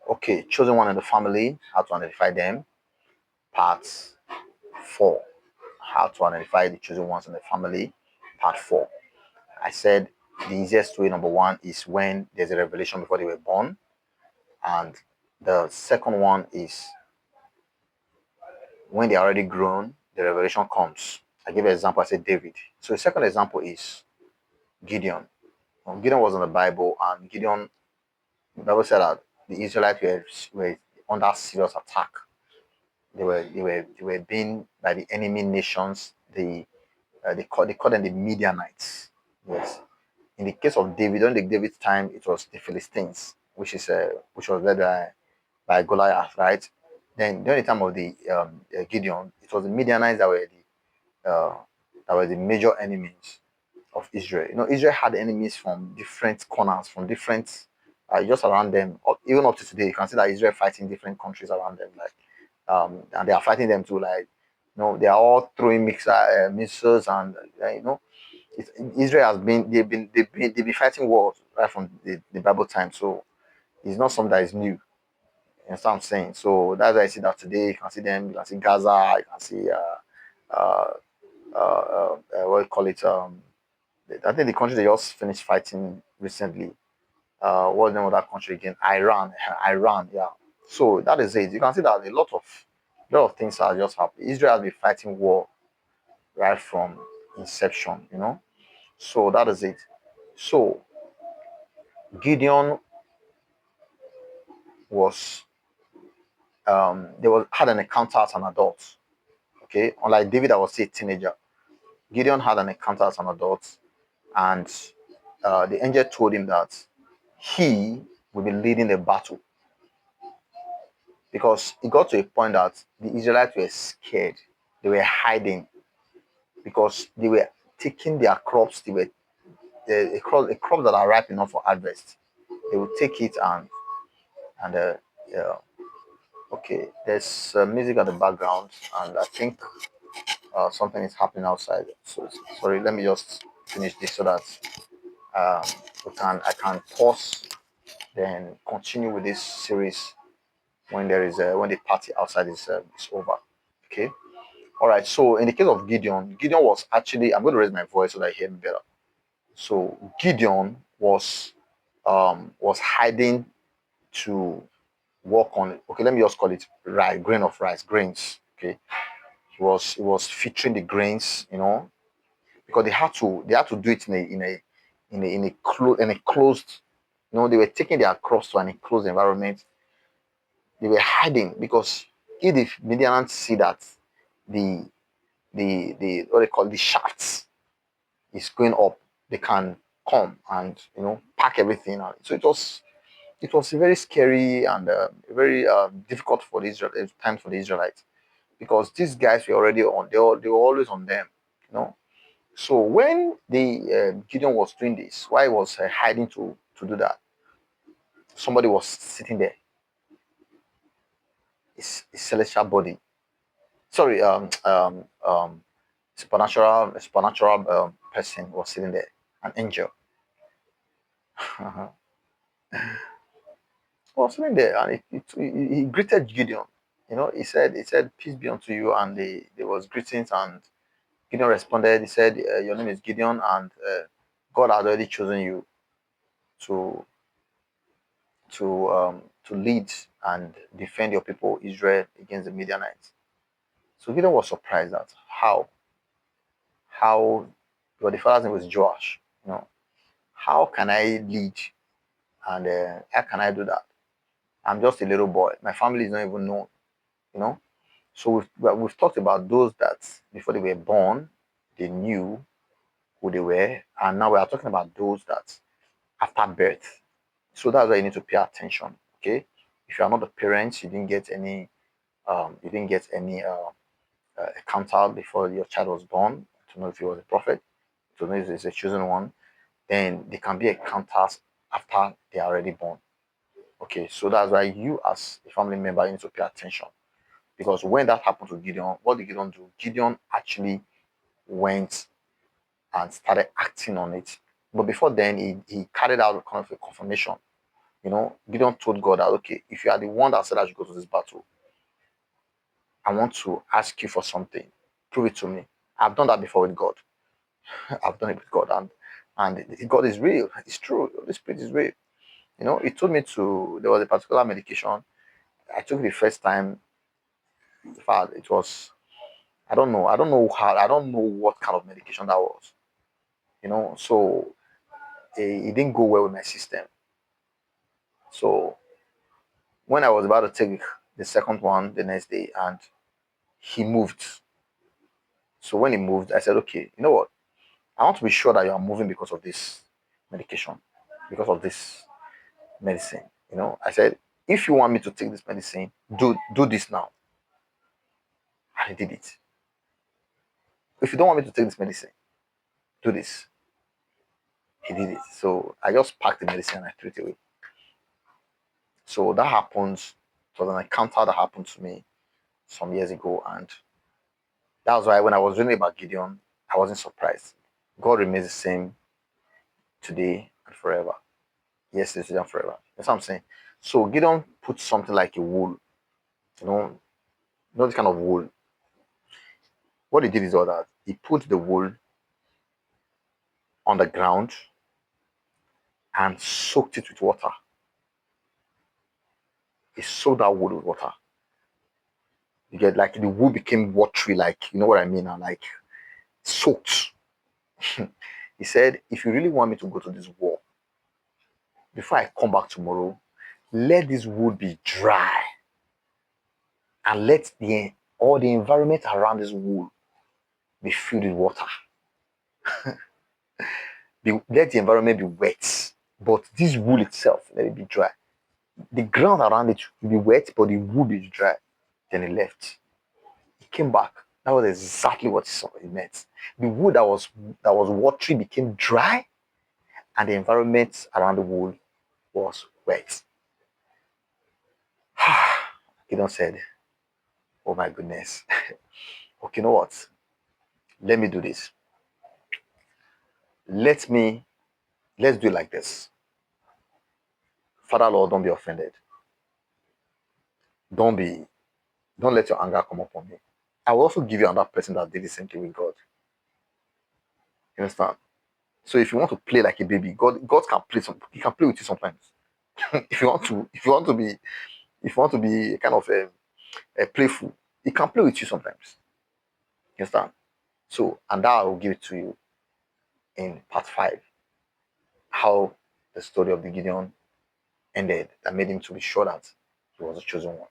Okay, chosen one in the family, how to identify them. Part 4, how to identify the chosen ones in the family. Part 4. I said the easiest way, number one, is when there's a revelation before they were born. And the second one is when they're already grown, the revelation comes. I give an example, I said David. So the second example is Gideon. Gideon was in the Bible, and Gideon, the Bible said that the Israelites were under serious attack. They were being by the enemy nations. They call them the Midianites. Yes. In the case of David, during David's time, it was the Philistines, which was led by Goliath, right? Then during the time of the Gideon, it was the Midianites that were the major enemies of Israel. Israel had enemies from different corners, from different just around them. Even up to today, you can see that Israel fighting different countries around them, like and they are fighting them too. Like, they are all throwing missiles, and Israel has been they've been fighting wars right from the Bible time. So it's not something that is new. You know what I'm saying? So that's why I see that today. You can see them. You can see Gaza. You can see uh, what do you call it? I think the country they just finished fighting recently. What's the name of that country again? Iran. Iran. Yeah. So that is it. You can see that a lot of things are just happening. Israel has been fighting war right from inception. So that is it. So Gideon was had an encounter as an adult. Okay, unlike David, I was still a teenager. Gideon had an encounter as an adult, and the angel told him that he will be leading the battle, because it got to a point that the Israelites were scared. They were hiding because they were taking their crops. They were a crop that are ripe enough for harvest. They would take it and yeah. Okay, there's music at the background, and I think something is happening outside. So sorry, let me just finish this so that um, I can pause, then continue with this series when the party outside is over. Okay. All right. So in the case of Gideon was actually, I'm going to raise my voice so that you hear me better. So Gideon was hiding to work on it. Okay, let me just call it rice, grain of rice, grains. Okay, he was featuring the grains, because they had to do it in a closed. They were taking their crops to an enclosed environment. They were hiding because if the Midianites see that the the what they call the shafts is going up, they can come and pack everything out. So it was very scary and very difficult for the Israel time for the Israelites, because these guys were already on. They were always on them. you know So when the Gideon was doing this, why he was hiding to do that, somebody was sitting there. His celestial body. Sorry, supernatural person was sitting there, an angel. Was sitting there, and he greeted Gideon. He said, "Peace be unto you," and there was greetings, and Gideon responded. He said, "Your name is Gideon, and God has already chosen you to to lead and defend your people Israel against the Midianites." So Gideon was surprised at how well, the father's name was Joash. How can I lead, and how can I do that? I'm just a little boy. My family is not even known. You know. So we've talked about those that before they were born, they knew who they were, and now we are talking about those that after birth. So that's why you need to pay attention. Okay, if you are not the parents, you didn't get any encounter before your child was born to know if he was a prophet, to know if he's a chosen one. Then there can be encounters after they are already born. Okay, so that's why you as a family member you need to pay attention, because when that happened to Gideon, what did Gideon do? Gideon actually went and started acting on it. But before then, he carried out kind of a confirmation. Gideon told God that, okay, if you are the one that said I should go to this battle, I want to ask you for something. Prove it to me. I've done that before with God. I've done it with God, and God is real. It's true. The Spirit is real. He told me to. There was a particular medication I took the first time. In fact, it was. I don't know. I don't know how. I don't know what kind of medication that was. So it didn't go well with my system. So when I was about to take the second one the next day, and he moved. So when he moved, I said, okay, you know what? I want to be sure that you are moving because of this medication, because of this medicine. I said, if you want me to take this medicine, do this now. And he did it. If you don't want me to take this medicine, do this. He did it. So I just packed the medicine and I threw it away. So that happens. It was an encounter that happened to me some years ago, and that was why when I was reading about Gideon, I wasn't surprised. God remains the same today and forever. Yes, today and forever. That's what I'm saying. So Gideon put something like a wool, you know, not this kind of wool. What he did is all that he put the wool on the ground and soaked it with water. He soaked that wool with water. You get, like, the wool became watery, like, you know what I mean, and like soaked. He said, if you really want me to go to this war, before I come back tomorrow, let this wood be dry and let the environment around this wood be filled with water. Let the environment be wet, but this wool itself, let it be dry. The ground around it will be wet, but the wood is dry. Then he left. He came back. That was exactly what he meant. The wood that was watery became dry, and the environment around the wood was wet. Gideon said, oh my goodness. Okay, you know what? Let me do this. Let me let's do it like this. Father Lord, don't be offended. Don't be don't let your anger come upon me. I will also give you another person that did the same thing with God. You understand? So if you want to play like a baby, God can play he can play with you sometimes. If you want to be kind of a playful, he can play with you sometimes. You understand? So, and that I will give it to you in part 5. How the story of the Gideon ended that made him to be sure that he was the chosen one.